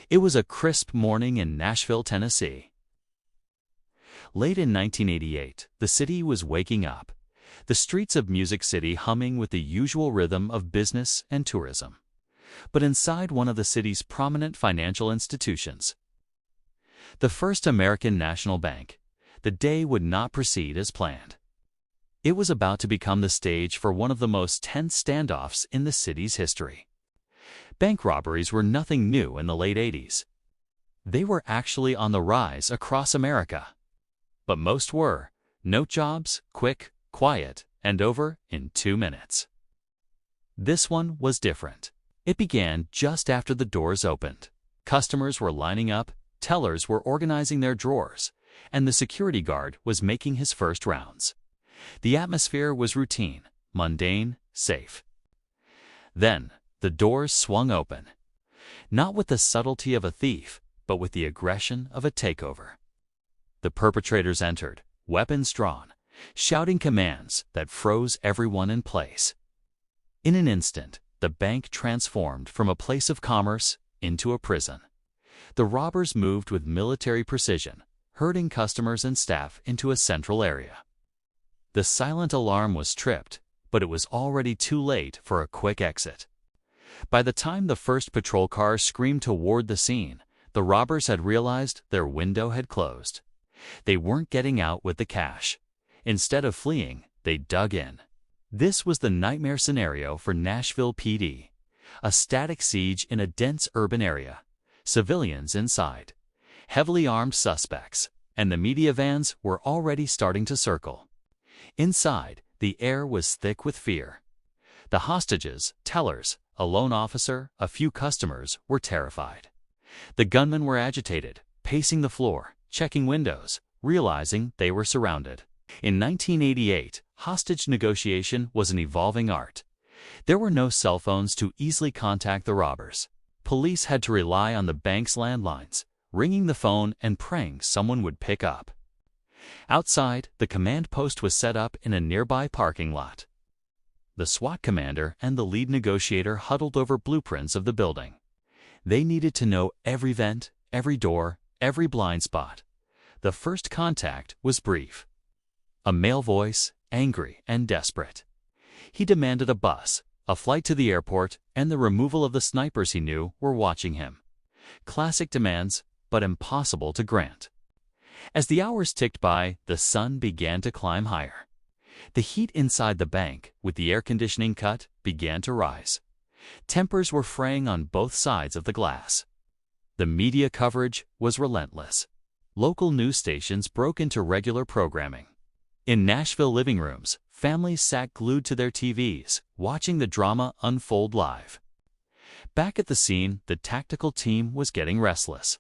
It was a crisp morning in Nashville, Tennessee. Late in 1988, the city was waking up, the streets of Music City humming with the usual rhythm of business and tourism. But inside one of the city's prominent financial institutions, the First American National Bank, the day would not proceed as planned. It was about to become the stage for one of the most tense standoffs in the city's history. Bank robberies were nothing new in the late 80s. They were actually on the rise across America. But most were note jobs, quick, quiet, and over in 2 minutes. This one was different. It began just after the doors opened. Customers were lining up, tellers were organizing their drawers, and the security guard was making his first rounds. The atmosphere was routine, mundane, safe. Then, the doors swung open. Not with the subtlety of a thief, but with the aggression of a takeover. The perpetrators entered, weapons drawn, shouting commands that froze everyone in place. In an instant, the bank transformed from a place of commerce into a prison. The robbers moved with military precision, herding customers and staff into a central area. The silent alarm was tripped, but it was already too late for a quick exit. By the time the first patrol car screamed toward the scene, the robbers had realized their window had closed. They weren't getting out with the cash. Instead of fleeing, they dug in. This was the nightmare scenario for Nashville PD. A static siege in a dense urban area. Civilians inside. Heavily armed suspects. And the media vans were already starting to circle. Inside, the air was thick with fear. The hostages, tellers, a loan officer, a few customers were terrified. The gunmen were agitated, pacing the floor, checking windows, realizing they were surrounded. In 1988, hostage negotiation was an evolving art. There were no cell phones to easily contact the robbers. Police had to rely on the bank's landlines, ringing the phone and praying someone would pick up. Outside, the command post was set up in a nearby parking lot. The SWAT commander and the lead negotiator huddled over blueprints of the building. They needed to know every vent, every door, every blind spot. The first contact was brief. A male voice, angry and desperate. He demanded a bus, a flight to the airport, and the removal of the snipers he knew were watching him. Classic demands, but impossible to grant. As the hours ticked by, the sun began to climb higher. The heat inside the bank, with the air conditioning cut, began to rise. Tempers were fraying on both sides of the glass. The media coverage was relentless. Local news stations broke into regular programming. In Nashville living rooms, families sat glued to their TVs, watching the drama unfold live. Back at the scene, the tactical team was getting restless.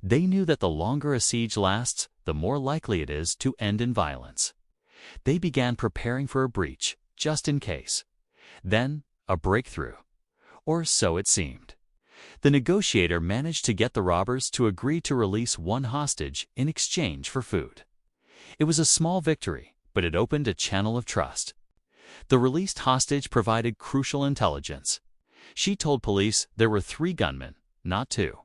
They knew that the longer a siege lasts, the more likely it is to end in violence. They began preparing for a breach, just in case. Then, a breakthrough. Or so it seemed. The negotiator managed to get the robbers to agree to release one hostage in exchange for food. It was a small victory, but it opened a channel of trust. The released hostage provided crucial intelligence. She told police there were 3 gunmen, not 2.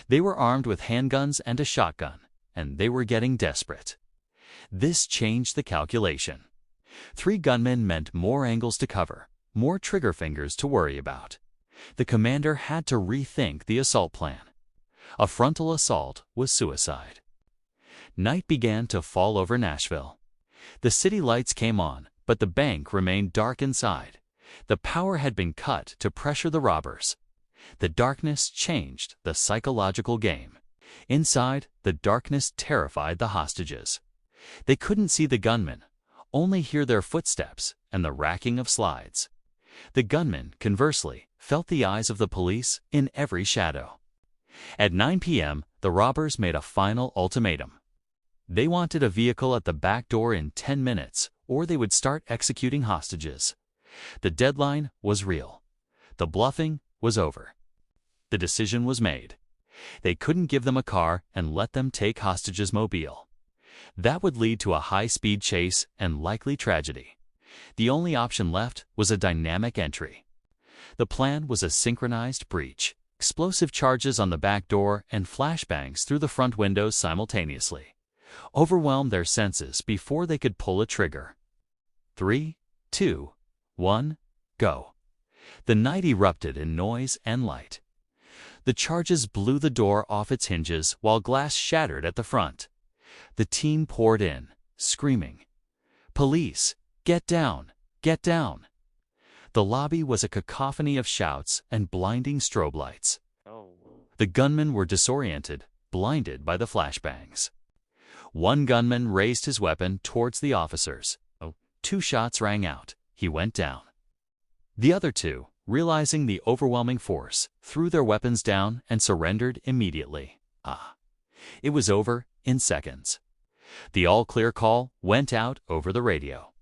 They were armed with handguns and a shotgun, and they were getting desperate. This changed the calculation. 3 gunmen meant more angles to cover, more trigger fingers to worry about. The commander had to rethink the assault plan. A frontal assault was suicide. Night began to fall over Nashville. The city lights came on, but the bank remained dark inside. The power had been cut to pressure the robbers. The darkness changed the psychological game. Inside, the darkness terrified the hostages. They couldn't see the gunmen, only hear their footsteps and the racking of slides. The gunmen, conversely, felt the eyes of the police in every shadow. At 9 p.m., the robbers made a final ultimatum. They wanted a vehicle at the back door in 10 minutes, or they would start executing hostages. The deadline was real. The bluffing was over. The decision was made. They couldn't give them a car and let them take hostages mobile. That would lead to a high-speed chase and likely tragedy. The only option left was a dynamic entry. The plan was a synchronized breach. explosive charges on the back door and flashbangs through the front windows simultaneously overwhelmed their senses before they could pull a trigger. 3, 2, 1, go. The night erupted in noise and light. The charges blew the door off its hinges while glass shattered at the front. The team poured in, screaming, "Police, get down, get down!" The lobby was a cacophony of shouts and blinding strobe lights. The gunmen were disoriented, blinded by the flashbangs. One gunman raised his weapon towards the officers. 2 shots rang out. He went down. The other 2, realizing the overwhelming force, threw their weapons down and surrendered immediately. It was over in seconds. The all-clear call went out over the radio.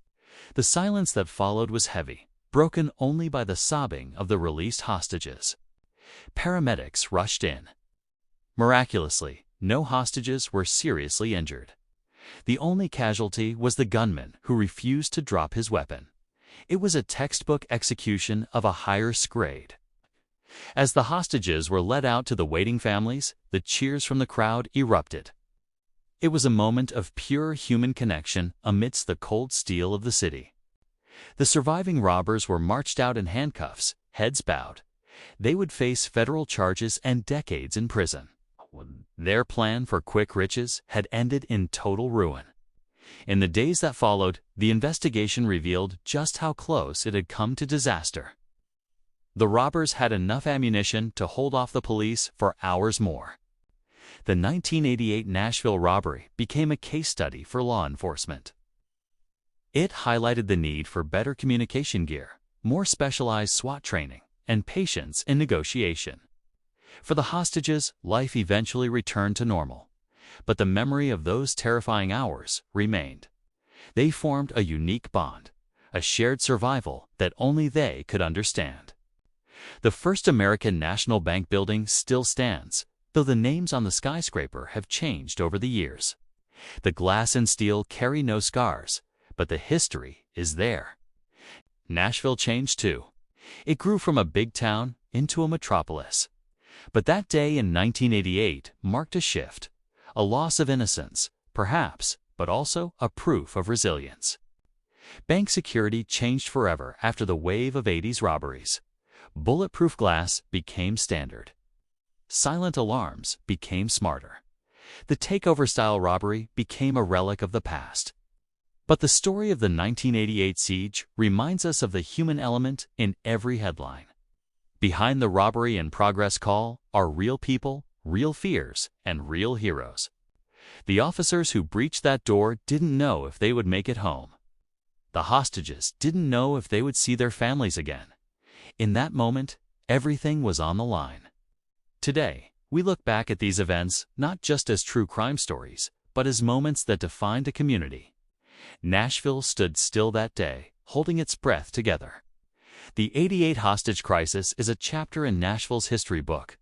The silence that followed was heavy, broken only by the sobbing of the released hostages. Paramedics rushed in. Miraculously, no hostages were seriously injured. The only casualty was the gunman who refused to drop his weapon. It was a textbook execution of a higher grade. As the hostages were led out to the waiting families, the cheers from the crowd erupted. It was a moment of pure human connection amidst the cold steel of the city. The surviving robbers were marched out in handcuffs, heads bowed. They would face federal charges and decades in prison. Their plan for quick riches had ended in total ruin. In the days that followed, the investigation revealed just how close it had come to disaster. The robbers had enough ammunition to hold off the police for hours more. The 1988 Nashville robbery became a case study for law enforcement. It highlighted the need for better communication gear, more specialized SWAT training, and patience in negotiation. For the hostages, life eventually returned to normal, but the memory of those terrifying hours remained. They formed a unique bond, a shared survival that only they could understand. The First American National Bank building still stands, though the names on the skyscraper have changed over the years. The glass and steel carry no scars, but the history is there. Nashville changed too. It grew from a big town into a metropolis. But that day in 1988 marked a shift, a loss of innocence, perhaps, but also a proof of resilience. Bank security changed forever after the wave of 80s robberies. Bulletproof glass became standard. Silent alarms became smarter. The takeover-style robbery became a relic of the past. But the story of the 1988 siege reminds us of the human element in every headline. Behind the robbery in progress call are real people, real fears, and real heroes. The officers who breached that door didn't know if they would make it home. The hostages didn't know if they would see their families again. In that moment, everything was on the line. Today, we look back at these events not just as true crime stories, but as moments that defined a community. Nashville stood still that day, holding its breath together. The '88 hostage crisis is a chapter in Nashville's history book,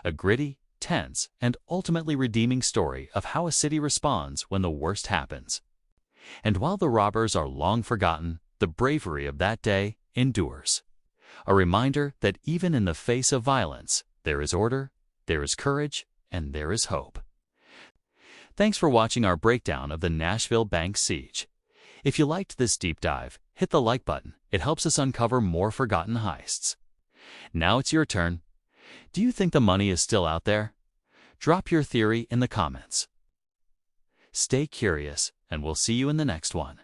a gritty, tense, and ultimately redeeming story of how a city responds when the worst happens. And while the robbers are long forgotten, the bravery of that day endures. A reminder that even in the face of violence, there is order, there is courage, and there is hope. Thanks for watching our breakdown of the Nashville bank siege. If you liked this deep dive, hit the like button. It helps us uncover more forgotten heists. Now it's your turn. Do you think the money is still out there? Drop your theory in the comments. Stay curious, and we'll see you in the next one.